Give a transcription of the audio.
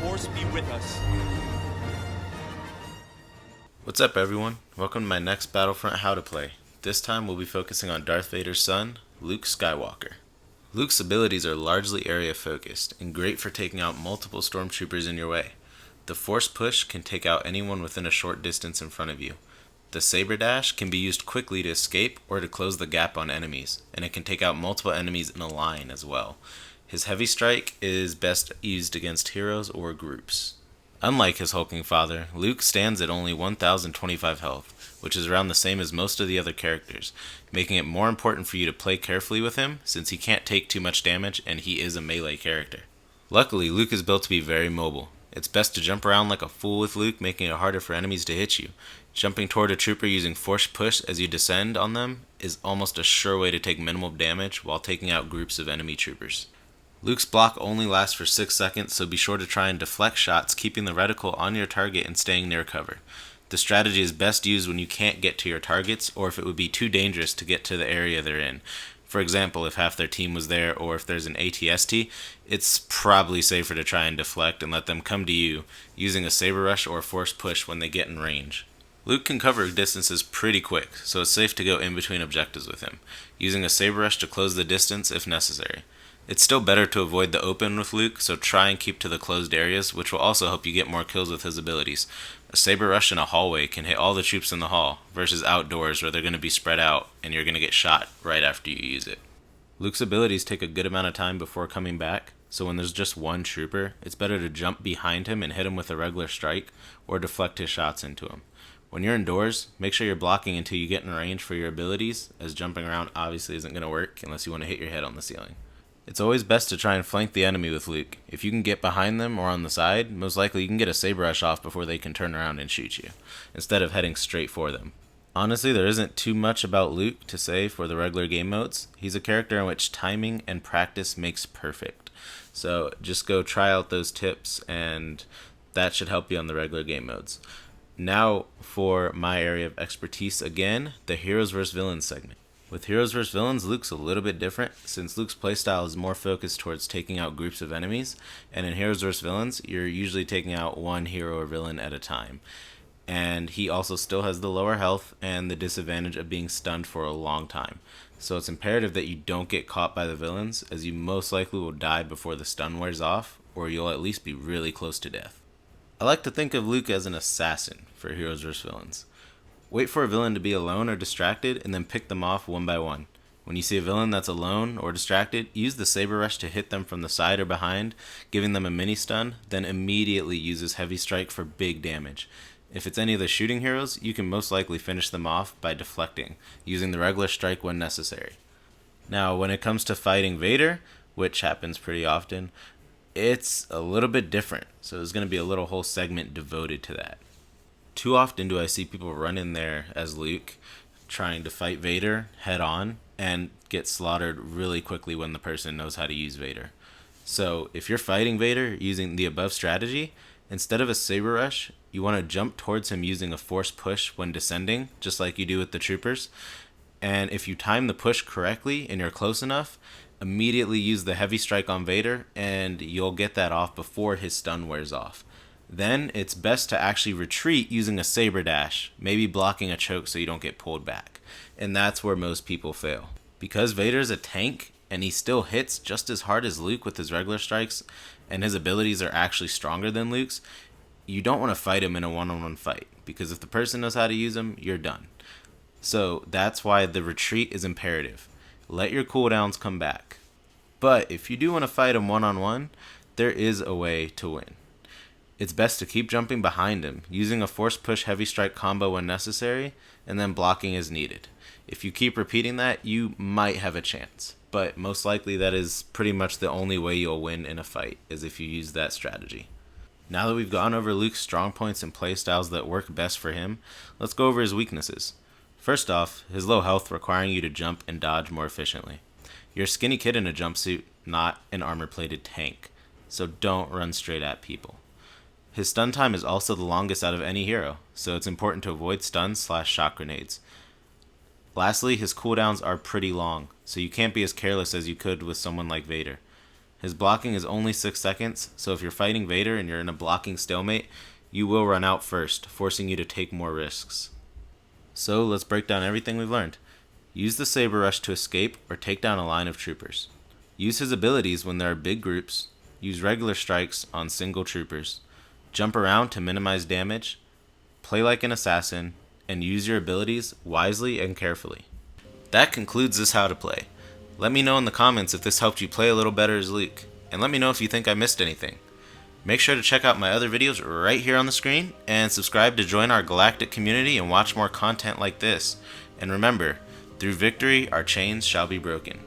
Force be with us. What's up, everyone? Welcome to my next Battlefront How to Play. This time we'll be focusing on Darth Vader's son, Luke Skywalker. Luke's abilities are largely area focused and great for taking out multiple stormtroopers in your way. The Force Push can take out anyone within a short distance in front of you. The Saber Dash can be used quickly to escape or to close the gap on enemies, and it can take out multiple enemies in a line as well. His Heavy Strike is best used against heroes or groups. Unlike his hulking father, Luke stands at only 1025 health, which is around the same as most of the other characters, making it more important for you to play carefully with him since he can't take too much damage and he is a melee character. Luckily, Luke is built to be very mobile. It's best to jump around like a fool with Luke, making it harder for enemies to hit you. Jumping toward a trooper using Force Push as you descend on them is almost a sure way to take minimal damage while taking out groups of enemy troopers. Luke's block only lasts for 6 seconds, so be sure to try and deflect shots, keeping the reticle on your target and staying near cover. The strategy is best used when you can't get to your targets, or if it would be too dangerous to get to the area they're in. For example, if half their team was there, or if there's an ATST, it's probably safer to try and deflect and let them come to you, using a Saber Rush or Force Push when they get in range. Luke can cover distances pretty quick, so it's safe to go in between objectives with him, using a Saber Rush to close the distance if necessary. It's still better to avoid the open with Luke, so try and keep to the closed areas, which will also help you get more kills with his abilities. A Saber Rush in a hallway can hit all the troops in the hall, versus outdoors where they're going to be spread out and you're going to get shot right after you use it. Luke's abilities take a good amount of time before coming back, so when there's just one trooper, it's better to jump behind him and hit him with a regular strike, or deflect his shots into him. When you're indoors, make sure you're blocking until you get in range for your abilities, as jumping around obviously isn't going to work unless you want to hit your head on the ceiling. It's always best to try and flank the enemy with Luke. If you can get behind them or on the side, most likely you can get a Saber Rush off before they can turn around and shoot you, instead of heading straight for them. Honestly, there isn't too much about Luke to say for the regular game modes. He's a character in which timing and practice makes perfect. So just go try out those tips and that should help you on the regular game modes. Now for my area of expertise again, the Heroes vs. Villains segment. With Heroes vs. Villains, Luke's a little bit different, since Luke's playstyle is more focused towards taking out groups of enemies, and in Heroes vs. Villains, you're usually taking out one hero or villain at a time. And he also still has the lower health and the disadvantage of being stunned for a long time. So it's imperative that you don't get caught by the villains, as you most likely will die before the stun wears off, or you'll at least be really close to death. I like to think of Luke as an assassin for Heroes vs. Villains. Wait for a villain to be alone or distracted, and then pick them off one by one. When you see a villain that's alone or distracted, use the Saber Rush to hit them from the side or behind, giving them a mini stun, then immediately use his Heavy Strike for big damage. If it's any of the shooting heroes, you can most likely finish them off by deflecting, using the regular strike when necessary. Now, when it comes to fighting Vader, which happens pretty often, it's a little bit different, so there's going to be a little whole segment devoted to that. Too often do I see people run in there as Luke, trying to fight Vader head on, and get slaughtered really quickly when the person knows how to use Vader. So if you're fighting Vader using the above strategy, instead of a Saber Rush, you want to jump towards him using a Force Push when descending, just like you do with the troopers. And if you time the push correctly and you're close enough, immediately use the Heavy Strike on Vader, and you'll get that off before his stun wears off. Then it's best to actually retreat using a Saber Dash, maybe blocking a choke so you don't get pulled back. And that's where most people fail. Because Vader's a tank, and he still hits just as hard as Luke with his regular strikes, and his abilities are actually stronger than Luke's, you don't want to fight him in a one-on-one fight, because if the person knows how to use him, you're done. So that's why the retreat is imperative. Let your cooldowns come back. But if you do want to fight him one-on-one, there is a way to win. It's best to keep jumping behind him, using a Force Push Heavy Strike combo when necessary, and then blocking as needed. If you keep repeating that, you might have a chance, but most likely that is pretty much the only way you'll win in a fight, is if you use that strategy. Now that we've gone over Luke's strong points and playstyles that work best for him, let's go over his weaknesses. First off, his low health requiring you to jump and dodge more efficiently. You're a skinny kid in a jumpsuit, not an armor-plated tank, so don't run straight at people. His stun time is also the longest out of any hero, so it's important to avoid stuns/shock grenades. Lastly, his cooldowns are pretty long, so you can't be as careless as you could with someone like Vader. His blocking is only 6 seconds, so if you're fighting Vader and you're in a blocking stalemate, you will run out first, forcing you to take more risks. So let's break down everything we've learned. Use the Saber Rush to escape or take down a line of troopers. Use his abilities when there are big groups. Use regular strikes on single troopers. Jump around to minimize damage. Play like an assassin, and use your abilities wisely and carefully. That concludes this how to play. Let me know in the comments if this helped you play a little better as Luke, and let me know if you think I missed anything. Make sure to check out my other videos right here on the screen, and subscribe to join our galactic community and watch more content like this. And remember, through victory our chains shall be broken.